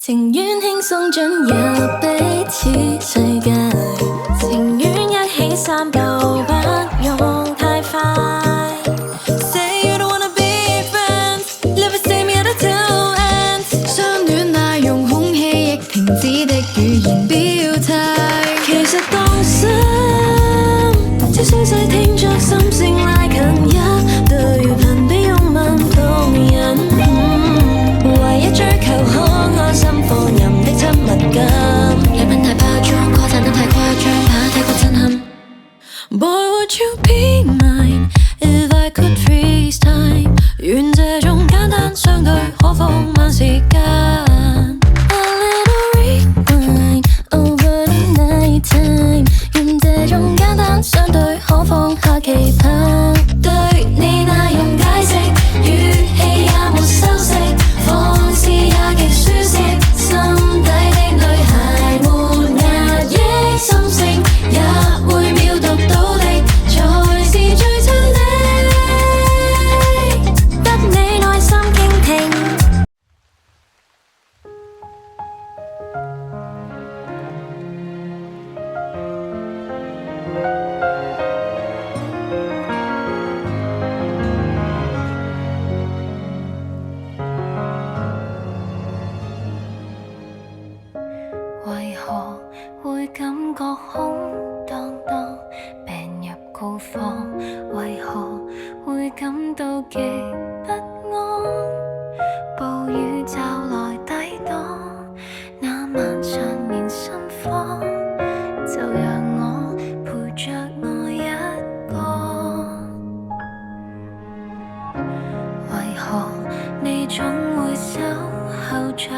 情願輕鬆進入彼此世界，情願一起散步，不用太快。Say you don't wanna be friends, live the same at the two ends。相戀那用空氣亦停止的語言表態，其實當心，這聲勢聽着心聲拉近一對頻比擁吻動人。唯一追求可安心放任的親密感，禮品太包裝，誇讚得太誇張，怕太過震撼。Boy, would you be mine if I could freeze time？ 願這種簡單相對可放慢時間。A little rewind over the night time， 願這種簡單相對可放下期盼。對你那用解釋，語氣也沒修飾，放肆也極舒適，心底的女孩沒壓抑，心聲也會秒讀到的，才是最親的，得你耐心傾聽。為何會感覺空蕩蕩，病入膏肓？為何會感到極不安？暴雨驟來抵擋，那晚長眠心慌，就讓我陪着我一個。為何你總會守候着，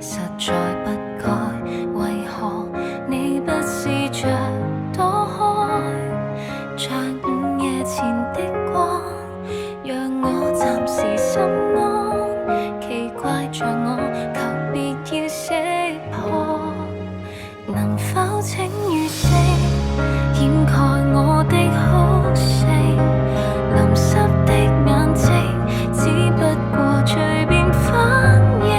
實在不該？為何你不試着躲開？像午夜前的光，讓我暫時心安。奇怪像我，求別要識破。能否請雨聲掩蓋我的哭聲？淋濕的眼睛，只不過隨便反應。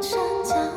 山腳。